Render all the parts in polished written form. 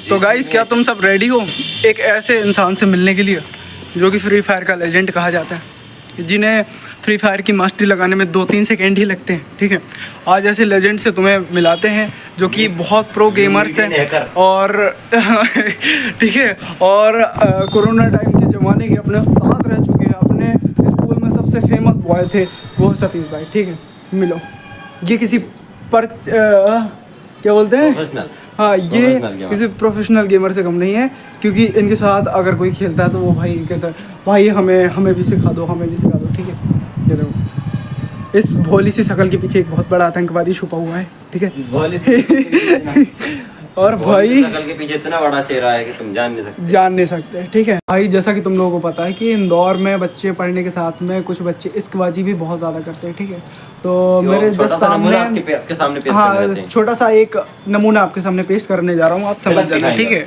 तो गाइस क्या तुम सब रेडी हो एक ऐसे इंसान से मिलने के लिए जो कि फ्री फायर का लेजेंड कहा जाता है, जिन्हें फ्री फायर की मास्टरी लगाने में 2-3 सेकेंड ही लगते हैं। ठीक है, आज ऐसे लेजेंड से तुम्हें मिलाते हैं जो कि बहुत प्रो गेमर्स हैं और ठीक है, और कोरोना टाइम के ज़माने के अपने उस्ताद रह चुके हैं। अपने स्कूल में सबसे फेमस बॉय थे वो सतीश भाई। ठीक है, मिलो। ये किसी पर क्या बोलते हैं, हाँ, ये किसी प्रोफेशनल गेमर से कम नहीं है, क्योंकि इनके साथ अगर कोई खेलता है तो वो भाई कहता है भाई हमें भी सिखा दो, हमें भी सिखा दो। ठीक है, ये देखो, इस भोली सी शक्ल के पीछे एक बहुत बड़ा आतंकवादी छुपा हुआ है। ठीक है और भाई शक्ल के पीछे इतना बड़ा चेहरा है कि तुम जान नहीं सकते। ठीक है भाई, जैसा कि तुम लोगों को पता है कि इंदौर में बच्चे पढ़ने के साथ में कुछ बच्चे इश्कबाजी भी बहुत ज़्यादा करते हैं। ठीक है, तो मेरे जस्ट सामने आपके सामने पेश हाँ, छोटा सा एक नमूना आपके सामने पेश करने जा रहा हूँ, आप समझ जाना। ठीक है,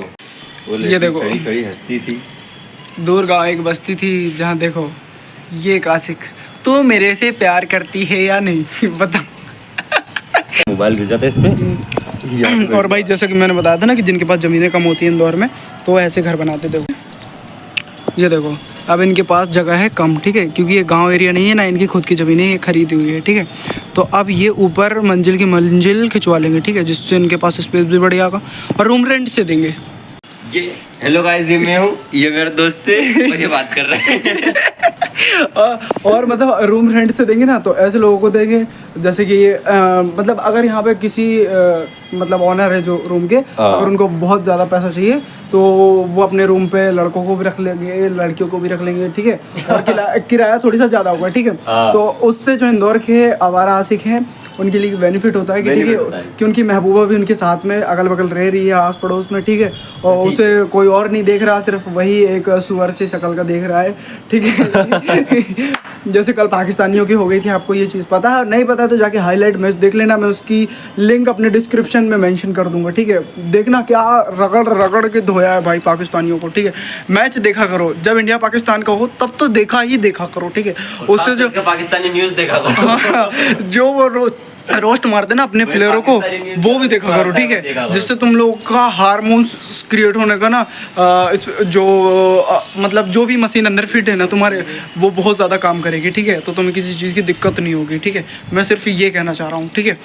ये देखो, बड़ी हस्ती थी, दूर गाँव एक बस्ती थी जहाँ देखो ये एक आशिक, तू मेरे से प्यार करती है या नहीं बता। मोबाइल भेजा था इस पे। और भाई जैसा कि मैंने बताया था ना कि जिनके पास ज़मीनें कम होती हैं इंदौर में, तो वो ऐसे घर बनाते। देखो, ये देखो, अब इनके पास जगह है कम। ठीक है, क्योंकि ये गांव एरिया नहीं है ना, इनकी खुद की ज़मीनें ये खरीदी हुई है। ठीक है, तो अब ये ऊपर मंजिल की मंजिल खिंचवा लेंगे। ठीक है, जिससे इनके पास स्पेस भी बढ़ जाएगा और रूम रेंट से देंगे। ये हेलो गाइस, ये मैं हूँ, ये मेरा दोस्त है और ये बात कर रहा है। और मतलब रूम रेंट से देंगे ना, तो ऐसे लोगों को देंगे जैसे कि मतलब अगर यहाँ पे किसी मतलब ऑनर है जो रूम के, अगर उनको बहुत ज़्यादा पैसा चाहिए तो वो अपने रूम पे लड़कों को भी रख लेंगे, लड़कियों को भी रख लेंगे। ठीक है, और किराया थोड़ी सा ज़्यादा होगा। ठीक है, तो उससे जो इंदौर के आवारा आशिक हैं उनके लिए बेनिफिट होता है कि ठीक है कि उनकी महबूबा भी उनके साथ में अगल बगल रह रही है, आस पड़ोस में। ठीक है, और उसे कोई और नहीं देख रहा, सिर्फ वही एक सुअर से शक्ल का देख रहा है। ठीक है जैसे कल पाकिस्तानियों की हो गई थी, आपको ये चीज़ पता है? नहीं पता तो जाके हाईलाइट मैच देख लेना, मैं उसकी लिंक अपने डिस्क्रिप्शन में मेंशन कर दूंगा। ठीक है, देखना क्या रगड़ रगड़ के धोया है भाई पाकिस्तानियों को। ठीक है, मैच देखा करो, जब इंडिया पाकिस्तान का हो तब तो देखा ही देखा करो। ठीक है, उससे जो पाकिस्तानी न्यूज़ देखा करो, जो वो रोस्ट मारते ना अपने प्लेयरों को, वो भी देखा करो। ठीक है, जिससे तुम लोग का हार्मोन्स क्रिएट होने का ना जो मतलब जो भी मशीन अंदर फिट है ना तुम्हारे, वो बहुत ज़्यादा काम करेगी। ठीक है, तो तुम्हें किसी चीज़ की दिक्कत नहीं होगी। ठीक है, मैं सिर्फ ये कहना चाह रहा हूँ। ठीक है,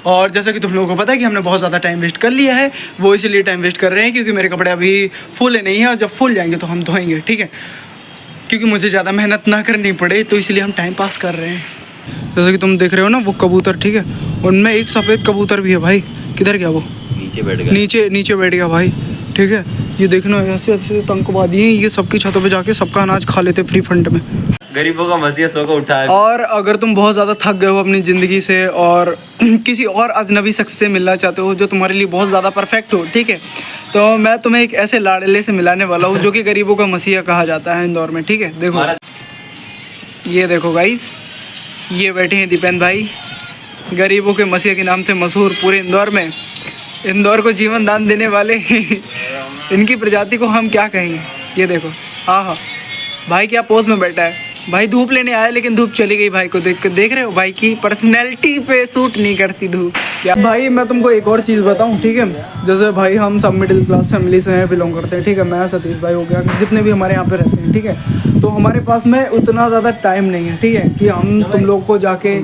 और जैसा कि तुम लोगों को पता है कि हमने बहुत ज़्यादा टाइम वेस्ट कर लिया है, वो इसीलिए टाइम वेस्ट कर रहे हैं क्योंकि मेरे कपड़े अभी फूले नहीं हैं, और जब फूल जाएंगे तो हम धोएंगे। ठीक है, क्योंकि मुझे ज़्यादा मेहनत ना करनी पड़े, तो इसलिए हम टाइम पास कर रहे हैं। जैसे कि तुम देख रहे हो ना वो कबूतर, ठीक है, उनमें एक सफ़ेद कबूतर भी है भाई। किधर गया वो? नीचे बैठ गया, नीचे बैठ गया भाई। ठीक है, ये देखना, ऐसे ऐसे आतंकवादी हैं ये, सबकी छतों पे जाके सबका अनाज खा लेते फ्री फंड में। गरीबों का मसीहा सो को उठाए। और अगर तुम बहुत ज़्यादा थक गए हो अपनी ज़िंदगी से और किसी और अजनबी शख्स से मिलना चाहते हो जो तुम्हारे लिए बहुत ज़्यादा परफेक्ट हो, ठीक है, तो मैं तुम्हें एक ऐसे लाडले से मिलाने वाला हूँ जो कि गरीबों का मसीहा कहा जाता है इंदौर में। ठीक है, देखो, ये देखो गाइस, ये बैठे हैं दीपेन भाई, गरीबों के मसीहा के नाम से मशहूर पूरे इंदौर में, इंदौर को जीवन दान देने वाले इनकी प्रजाति को हम क्या कहेंगे। ये देखो, हाँ भाई क्या पोज में बैठा है भाई, धूप लेने आया लेकिन धूप चली गई। भाई को देख रहे हो, भाई की पर्सनैलिटी पे सूट नहीं करती धूप। क्या भाई, मैं तुमको एक और चीज़ बताऊं, ठीक है, जैसे भाई हम सब मिडिल क्लास फैमिली से हैं, बिलोंग करते हैं। ठीक है, मैं सतीश भाई हो गया, जितने भी हमारे यहाँ पे रहते हैं। ठीक है, तो हमारे पास में उतना ज़्यादा टाइम नहीं है। ठीक है, कि हम तुम लोग को जाके,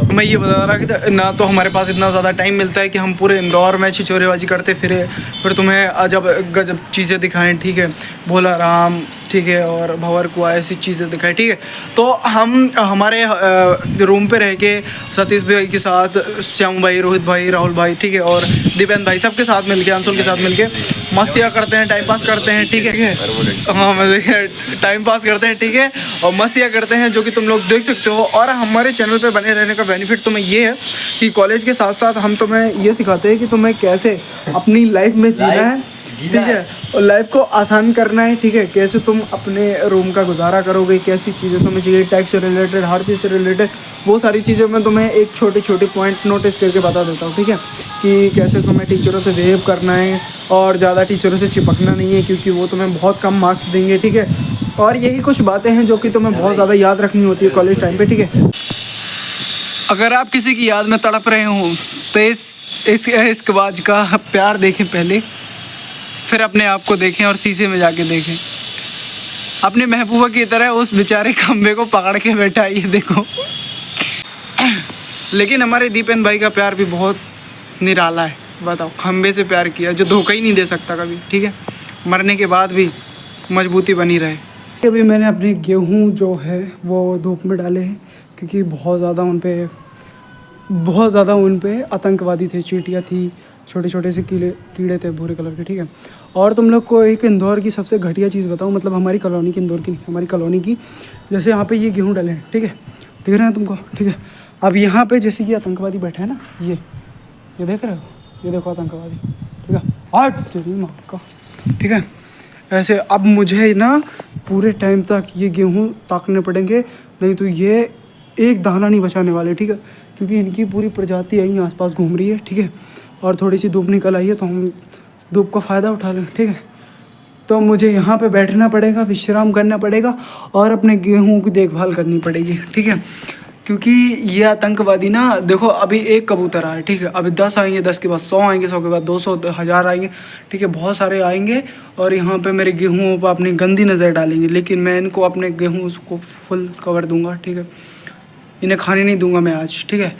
मैं ये बता रहा कि ना तो हमारे पास इतना ज़्यादा टाइम मिलता है कि हम पूरे इंदौर में छिछोरेबाजी करते फिरे, फिर तुम्हें अजब गजब चीज़ें दिखाएं। ठीक है, भोला राम, ठीक है, और भंवर कुआं, ऐसी चीज़ें दिखाई। ठीक है, तो हम हमारे रूम पे रह के सतीश भाई के साथ, श्याम भाई, रोहित भाई, राहुल भाई, ठीक है, और दीपेन भाई, सबके साथ मिलके, अंशुल के साथ मिलके मस्तियाँ करते हैं, टाइम पास करते हैं। ठीक है, हाँ, मैं टाइम पास करते हैं। ठीक है, और मस्तियाँ करते हैं, जो कि तुम लोग देख सकते हो। और हमारे चैनल पे बने रहने का बेनिफिट तुम्हें ये है कि कॉलेज के साथ साथ हम तुम्हें ये सिखाते हैं कि तुम्हें कैसे अपनी लाइफ में जीना है। ठीक है, और लाइफ को आसान करना है। ठीक है, कैसे तुम अपने रूम का गुजारा करोगे, कैसी चीज़ें तुम्हें चाहिए, टैक्स से रिलेटेड, हर चीज़ से रिलेटेड, वो सारी चीज़ें मैं तुम्हें एक छोटे छोटे पॉइंट नोटिस करके बता देता हूँ। ठीक है, कि कैसे तुम्हें टीचरों से बिहेव करना है, और ज़्यादा टीचरों से चिपकना नहीं है क्योंकि वो तुम्हें बहुत कम मार्क्स देंगे। ठीक है, और यही कुछ बातें हैं जो कि तुम्हें बहुत ज़्यादा याद रखनी होती है कॉलेज टाइम पर। ठीक है, अगर आप किसी की याद में तड़प रहे हों तो इस इश्कबाज का प्यार देखें पहले, फिर अपने आप को देखें और शीशे में जाके देखें। अपनी महबूबा की तरह उस बेचारे खंबे को पकड़ के बैठा है, ये देखो। लेकिन हमारे दीपेन भाई का प्यार भी बहुत निराला है। बताओ, खंबे से प्यार किया जो धोखा ही नहीं दे सकता कभी, ठीक है, मरने के बाद भी मजबूती बनी रहे। अभी मैंने अपने गेहूं जो है वो धूप में डाले हैं, क्योंकि बहुत ज़्यादा उन पे आतंकवादी थे, चींटियाँ थी, छोटे छोटे से कीड़े थे भूरे कलर के, ठीक है। और तुम लोग को एक इंदौर की सबसे घटिया चीज़ बताऊँ, मतलब हमारी कॉलोनी की, इंदौर की नहीं, हमारी कॉलोनी की। जैसे यहाँ पे ये गेहूँ डले हैं, ठीक है, दिख रहे हैं तुमको, ठीक है। अब यहाँ पे जैसे कि आतंकवादी बैठे हैं ना, ये देख रहे हो, ये देखो आतंकवादी, ठीक है, आज तेरी माँ का, ठीक है। ऐसे अब मुझे ना पूरे टाइम तक ये गेहूँ ताकने पड़ेंगे, नहीं तो ये एक दाना नहीं बचाने वाले, ठीक है, क्योंकि इनकी पूरी प्रजाति यहीं आसपास घूम रही है, ठीक है। और थोड़ी सी धूप निकल आई है तो हम धूप का फ़ायदा उठा लें, ठीक है। तो मुझे यहाँ पे बैठना पड़ेगा, विश्राम करना पड़ेगा और अपने गेहूँ की देखभाल करनी पड़ेगी, ठीक है। क्योंकि ये आतंकवादी ना, देखो अभी एक कबूतर आया, ठीक है, अभी 10 आएंगे, 10 के बाद 100 आएंगे, 100 के बाद 200, 1000 आएंगे, ठीक है, बहुत सारे आएंगे और यहाँ पे मेरे गेहूँ पर अपनी गंदी नज़र डालेंगे। लेकिन मैं इनको अपने गेहूँ को फुल कवर दूंगा, ठीक है, इन्हें खाने नहीं दूंगा मैं आज, ठीक है।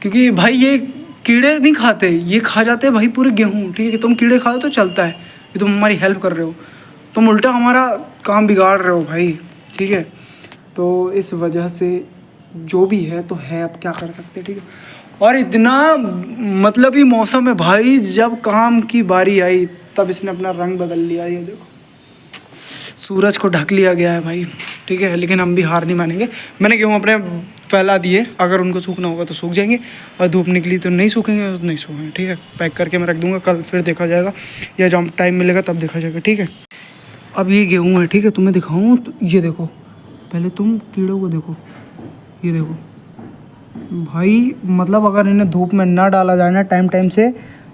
क्योंकि भाई ये कीड़े नहीं खाते, ये खा जाते हैं भाई पूरे गेहूँ, ठीक है। तुम कीड़े खाओ तो चलता है, कि तुम हमारी हेल्प कर रहे हो, तुम उल्टा हमारा काम बिगाड़ रहे हो भाई, ठीक है। तो इस वजह से जो भी है तो है, अब क्या कर सकते हैं, ठीक है। और इतना मतलब ही मौसम है भाई, जब काम की बारी आई तब इसने अपना रंग बदल लिया, ये देखो सूरज को ढक लिया गया है भाई, ठीक है। लेकिन हम भी हार नहीं मानेंगे। मैंने गेहूँ अपने फैला दिए, अगर उनको सूखना होगा तो सूख जाएंगे और धूप निकली तो नहीं सूखेंगे, नहीं सूखेंगे, ठीक है। पैक करके मैं रख दूँगा, कल फिर देखा जाएगा या जब टाइम मिलेगा तब देखा जाएगा, ठीक है। अब ये गेहूँ है, ठीक है, तुम्हें दिखाऊँ तो ये देखो, पहले तुम कीड़ों को देखो, ये देखो भाई, मतलब अगर इन्हें धूप में ना डाला जाए ना टाइम से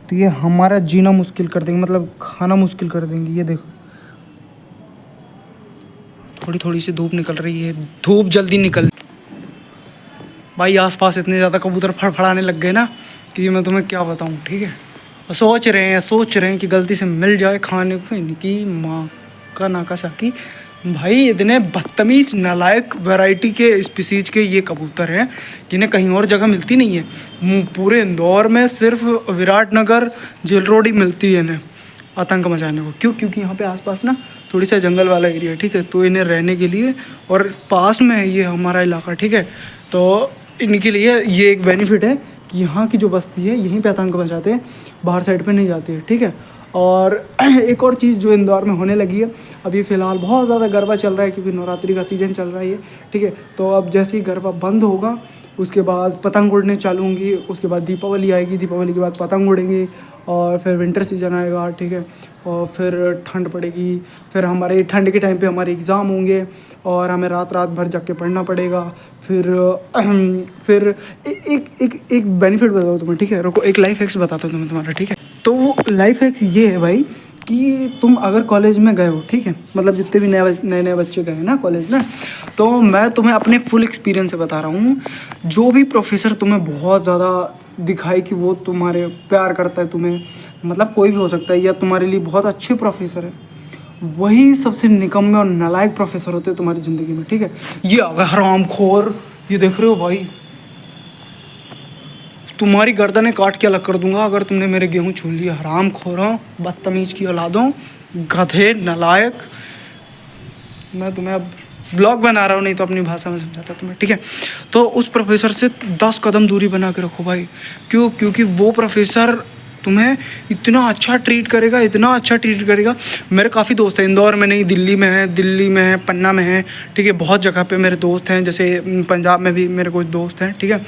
तो ये हमारा जीना मुश्किल कर देंगे, मतलब खाना मुश्किल कर देंगे। ये देखो थोड़ी थोड़ी सी धूप निकल रही है, धूप जल्दी निकल भाई। आसपास इतने ज़्यादा कबूतर फड़फड़ाने लग गए ना कि मैं तुम्हें क्या बताऊँ, ठीक है। और सोच रहे हैं कि गलती से मिल जाए खाने को, इनकी माँ का नाका साकी भाई। इतने बदतमीज़ नालायक वैरायटी के स्पीसीज के ये कबूतर हैं जिन्हें कहीं और जगह मिलती नहीं है। पूरे इंदौर में सिर्फ विराटनगर जेल रोड ही मिलती है इन्हें आतंक मचाने को। क्यों? क्योंकि यहाँ पे आसपास ना थोड़ी सा जंगल वाला एरिया है, ठीक है, तो इन्हें रहने के लिए, और पास में है ये हमारा इलाका, ठीक है, तो इनके लिए ये एक बेनिफिट है कि यहाँ की जो बस्ती है यहीं पे आतंक मचाते हैं, बाहर साइड पे नहीं जाते हैं, ठीक है। और एक और चीज़ जो इंदौर में होने लगी है, अभी फ़िलहाल बहुत ज़्यादा गरबा चल रहा है क्योंकि नवरात्रि का सीज़न चल रहा है, ठीक है। तो अब जैसे ही गरबा बंद होगा उसके बाद पतंग उड़ने चालू होंगी, उसके बाद दीपावली आएगी, दीपावली के बाद पतंग उड़ेंगे और फिर विंटर सीजन आएगा, ठीक है, और फिर ठंड पड़ेगी, फिर हमारे ठंड के टाइम पे हमारे एग्ज़ाम होंगे और हमें रात भर जग के पढ़ना पड़ेगा। फिर एक बेनिफिट बताओ तुम्हें, ठीक है, रुको, एक लाइफ हैक्स बताता हूँ तुम्हें तुम्हारा, ठीक है। तो वो लाइफ हैक्स ये है भाई कि तुम अगर कॉलेज में गए हो, ठीक है, मतलब जितने भी नए बच्चे गए हैं ना कॉलेज में, तो मैं तुम्हें अपने फुल एक्सपीरियंस से बता रहा हूँ। जो भी प्रोफेसर तुम्हें बहुत ज़्यादा दिखाए कि वो तुम्हारे प्यार करता है तुम्हें, मतलब कोई भी हो सकता है, या तुम्हारे लिए बहुत अच्छे प्रोफेसर है, वही सबसे निकम्मे और नालायक प्रोफेसर होते हैं तुम्हारी ज़िंदगी में, ठीक है। ये आ गया हरामखोर, ये देख रहे हो भाई, तुम्हारी गर्दनें काट के अलग कर दूंगा अगर तुमने मेरे गेहूँ छू लिया। हरामखोरों, बदतमीज़ की औलादों, गधे, नालायक। मैं तुम्हें अब ब्लॉग बना रहा हूँ, नहीं तो अपनी भाषा में समझाता तुम्हें, ठीक है। तो उस प्रोफेसर से 10 कदम दूरी बना के रखो भाई। क्यों? क्योंकि वो प्रोफेसर तुम्हें इतना अच्छा ट्रीट करेगा, इतना अच्छा ट्रीट करेगा। मेरे काफ़ी दोस्त हैं, इंदौर में नहीं, दिल्ली में है, पन्ना में है, ठीक है, बहुत जगह पे मेरे दोस्त हैं, जैसे पंजाब में भी मेरे कुछ दोस्त हैं, ठीक है,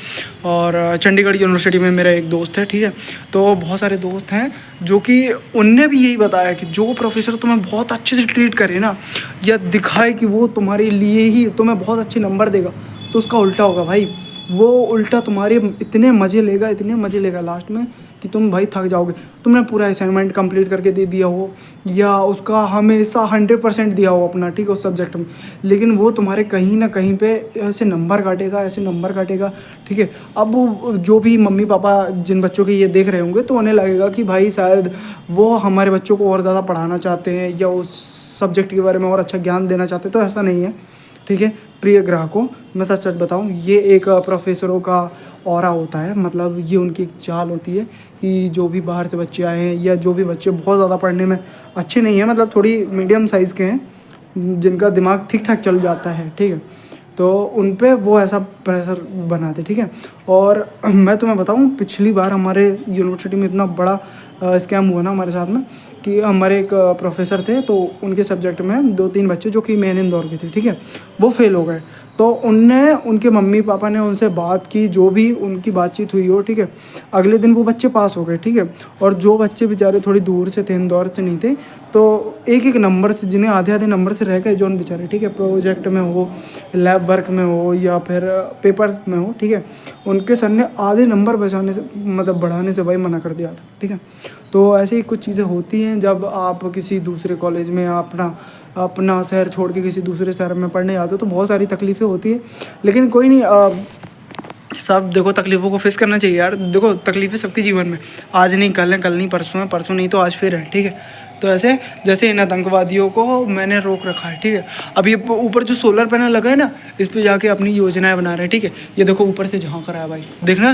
और चंडीगढ़ यूनिवर्सिटी में मेरा एक दोस्त है, ठीक है। तो बहुत सारे दोस्त हैं जो कि उनने भी यही बताया कि जो प्रोफेसर तुम्हें बहुत अच्छे से ट्रीट करे ना, या दिखाए कि वो तुम्हारे लिए ही तुम्हें बहुत अच्छे नंबर देगा, तो उसका उल्टा होगा भाई। वो उल्टा तुम्हारे इतने मज़े लेगा लास्ट में कि तुम भाई थक जाओगे। तुमने पूरा असाइनमेंट कंप्लीट करके दे दिया हो या उसका हमेशा 100% दिया हो अपना, ठीक है, उस सब्जेक्ट में, लेकिन वो तुम्हारे कहीं ना कहीं पे ऐसे नंबर काटेगा, ठीक है। अब जो भी मम्मी पापा जिन बच्चों के ये देख रहे होंगे तो उन्हें लगेगा कि भाई शायद वो हमारे बच्चों को और ज़्यादा पढ़ाना चाहते हैं या उस सब्जेक्ट के बारे में और अच्छा ज्ञान देना चाहते हैं, तो ऐसा नहीं है, ठीक है। प्रिय ग्राहकों, मैं सच बताऊं, ये एक प्रोफेसरों का ऑरा होता है, मतलब ये उनकी एक चाल होती है कि जो भी बाहर से बच्चे आए हैं या जो भी बच्चे बहुत ज़्यादा पढ़ने में अच्छे नहीं हैं, मतलब थोड़ी मीडियम साइज़ के हैं, जिनका दिमाग ठीक ठाक चल जाता है, ठीक है, तो उन पे वो ऐसा प्रेशर बनाते, ठीक है। और मैं तुम्हें बताऊं, पिछली बार हमारे यूनिवर्सिटी में इतना बड़ा स्कैम हुआ ना हमारे साथ में कि हमारे एक प्रोफेसर थे, तो उनके सब्जेक्ट में 2-3 बच्चे जो कि मेन इंदौर के थे, ठीक है, वो फेल हो गए। तो उनके मम्मी पापा ने उनसे बात की, जो भी उनकी बातचीत हुई हो, ठीक है, अगले दिन वो बच्चे पास हो गए, ठीक है। और जो बच्चे बेचारे थोड़ी दूर से थे, इंदौर से नहीं थे, तो एक नंबर से, जिन्हें आधे नंबर से रह गए जो उन बेचारे, ठीक है, प्रोजेक्ट में हो, लैब वर्क में हो या फिर पेपर में हो, ठीक है, उनके सर ने आधे नंबर बचाने से, मतलब बढ़ाने से भाई मना कर दिया था, ठीक है। तो ऐसे ही कुछ चीज़ें होती हैं जब आप किसी दूसरे कॉलेज में अपना शहर छोड़ के किसी दूसरे शहर में पढ़ने जाते हो, तो बहुत सारी तकलीफ़ें होती हैं, लेकिन कोई नहीं, सब देखो तकलीफ़ों को फेस करना चाहिए यार। देखो तकलीफ़ें सबके जीवन में, आज नहीं कल है, कल नहीं परसों है, परसों नहीं तो आज फिर है, ठीक है। तो ऐसे जैसे इन आतंकवादियों को मैंने रोक रखा है, ठीक है। अब ये ऊपर जो सोलर पैनल लगा है ना, इस पे जाके अपनी योजनाएं बना रहे हैं, ठीक है। ये देखो ऊपर से झांक रहा है भाई, देखना